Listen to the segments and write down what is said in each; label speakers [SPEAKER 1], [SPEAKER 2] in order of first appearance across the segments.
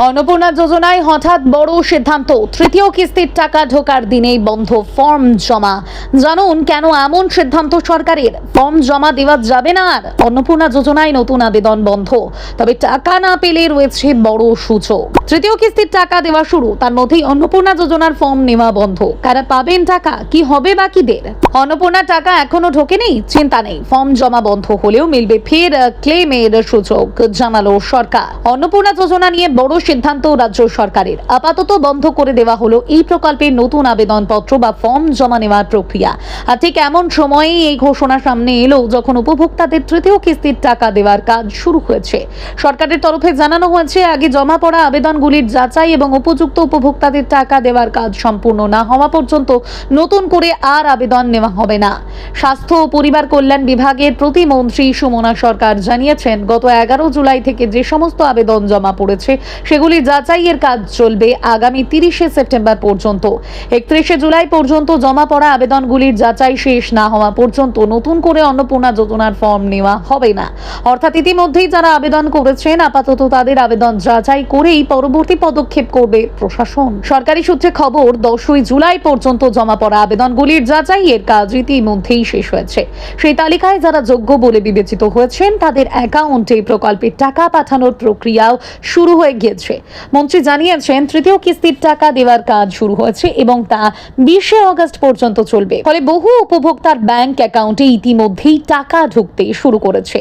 [SPEAKER 1] অন্নপূর্ণা যোজনায় হঠাৎ বড় সিদ্ধান্ত, তৃতীয় কিস্তির টাকা ঢোকার দিনেই বন্ধ ফর্ম জমা। জানুন কেন এমন সিদ্ধান্ত সরকারের। ফর্ম জমা দেওয়া যাবে না আর। অন্নপূর্ণা যোজনায় নতুন আবেদন বন্ধ, তবে টাকা না পেলে রয়েছে বড় সুযোগ। তৃতীয় কিস্তির টাকা দেওয়া শুরু, তার মধ্যেই অন্নপূর্ণা যোজনার ফর্ম নেওয়া বন্ধ। কারা পাবেন টাকা, কি হবে বাকিদের? অন্নপূর্ণার টাকা এখনো ঢোকেনি, চিন্তা নেই। ফর্ম জমা বন্ধ হলেও মিলবে ফের ক্লেমের সুযোগ, জানালো সরকার। অন্নপূর্ণা যোজনা নিয়ে বড় সিদ্ধান্ত রাজ্য সরকারের। আপাতত বন্ধ করে দেওয়া হলো এই প্রকল্পের নতুন আবেদনপত্র বা ফর্ম জমা নেওয়ার প্রক্রিয়া। আর ঠিক এমন সময়েই এই ঘোষণা সামনে এলো যখন উপভোক্তাদের তৃতীয় কিস্তির টাকা দেওয়ার কাজ শুরু হয়েছে। সরকারের তরফে জানানো হয়েছে, আগে জমা পড়া আবেদনগুলির যাচাই এবং উপযুক্ত উপভোক্তাদের টাকা দেওয়ার কাজ সম্পূর্ণ না হওয়া পর্যন্ত নতুন করে আর আবেদন নেওয়া হবে না। স্বাস্থ্য ও পরিবার কল্যাণ বিভাগের প্রতিমন্ত্রী সুমনা সরকার জানিয়েছেন, গত 11 জুলাই থেকে যে সমস্ত আবেদন জমা পড়েছে সেগুলি যাচাইয়ের কাজ চলবে আগামী 30 সেপ্টেম্বর পর্যন্ত। 31 জুলাই পর্যন্ত জমা পড়া আবেদনগুলির যাচাই শেষ না হওয়া পর্যন্ত নতুন করে অন্নপূর্ণা যোজনার ফর্ম নেওয়া হবে না। অর্থাৎ ইতিমধ্যেই যারা আবেদন করেছেন আপাতত তাদের আবেদন যাচাই করেই পরবর্তী পদক্ষেপ করবে প্রশাসন। সরকারি সূত্রে খবর, 10 জুলাই পর্যন্ত জমা পড়া আবেদনগুলির যাচাইয়ের কাজ ইতিমধ্যেই শেষ হয়েছে। সেই তালিকায় যারা যোগ্য বলে বিবেচিত হয়েছেন তাদের অ্যাকাউন্টে প্রকল্পের টাকা পাঠানোর প্রক্রিয়াও শুরু হয়ে গিয়েছে। মন্ত্রী জানিয়েছেন, তৃতীয় কিস্তির টাকা দেওয়ার কাজ শুরু হয়েছে এবং তা 20 আগস্ট পর্যন্ত চলবে। ফলে বহু উপভোক্তার ব্যাংক অ্যাকাউন্টে ইতিমধ্যেই টাকা ঢুকতে শুরু করেছে।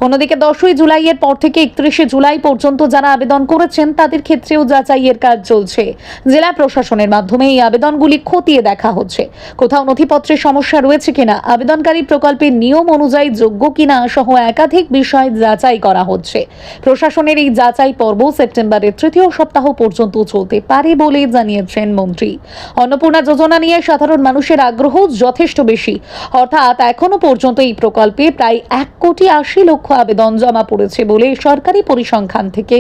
[SPEAKER 1] অন্যদিকে 10 জুলাইয়ের পর থেকে 31 জুলাই পর্যন্ত যারা আবেদন করেছেন তাদের ক্ষেত্রেও যাচাইয়ের কাজ চলছে। জেলা প্রশাসনের মাধ্যমে এই আবেদনগুলি খতিয়ে দেখা হচ্ছে। কোথাও নথিপত্রের সমস্যা রয়েছে কিনা, আবেদনকারী প্রকল্পের নিয়ম অনুযায়ী যোগ্য কিনা সহ একাধিক বিষয় যাচাই করা হচ্ছে। প্রশাসনের এই যাচাই পর্ব সেপ্টেম্বরের তৃতীয় সপ্তাহ পর্যন্ত চলতে পারে বলে জানিয়েছেন মন্ত্রী। অন্নপূর্ণা যোজনা নিয়ে সাধারণ মানুষের আগ্রহ যথেষ্ট বেশি। অর্থাৎ এখনো পর্যন্ত এই প্রকল্পে প্রায় 1,80,00,000 আবেদন জমা পড়েছে বলে সরকারি পরিসংখ্যান থেকে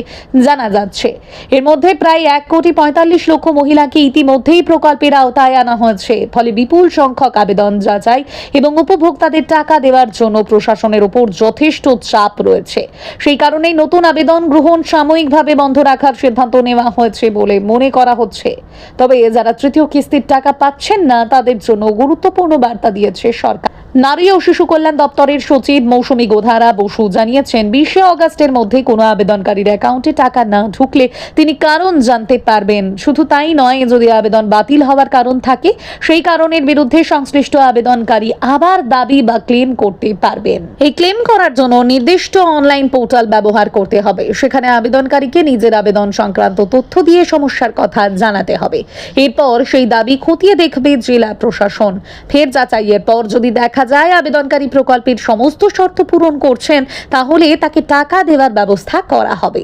[SPEAKER 1] জানা যাচ্ছে। এর মধ্যে প্রায় 1,45,00,000 মহিলাকে ইতিমধ্যেই প্রকল্পের আওতায় আনা হয়েছে। ফলে বিপুল সংখ্যক আবেদন যাচাই এবং উপভোক্তাদের টাকা দেওয়ার জন্য প্রশাসনের উপর যথেষ্ট চাপ রয়েছে। সেই কারণেই নতুন আবেদন গ্রহণ সাময়িকভাবে বন্ধ রাখার সিদ্ধান্ত নেওয়া হয়েছে বলে মনে করা হচ্ছে। তবে যারা তৃতীয় কিস্তির টাকা পাচ্ছেন না তাদের জন্য গুরুত্বপূর্ণ বার্তা দিয়েছে সরকার। নারী ও শিশু কল্যাণ দপ্তরের সচিব মৌসুমী গোধারা বসু জানিয়েছেন, 20 আগস্টের মধ্যে কোনো আবেদনকারীর অ্যাকাউন্টে টাকা না ঢুকলে তিনি কারণ জানতে পারবেন। শুধু তাই নয়, যদি আবেদন বাতিল হওয়ার কারণ থাকে সেই কারণের বিরুদ্ধে সংশ্লিষ্ট আবেদনকারী আবার দাবি বা ক্লেম করতে পারবেন। এই ক্লেম করার জন্য নির্দিষ্ট অনলাইন পোর্টাল ব্যবহার করতে হবে। সেখানে আবেদনকারীকে নিজের আবেদন সংক্রান্ত তথ্য দিয়ে সমস্যার কথা জানাতে হবে। এরপর সেই দাবি খতিয়ে দেখবে জেলা প্রশাসন। ফের যাচাইয়ের পর যদি দেখা যায় আবেদনকারী প্রকল্পের সমস্ত শর্ত পূরণ করছেন তাহলে তাকে টাকা দেওয়ার ব্যবস্থা করা হবে।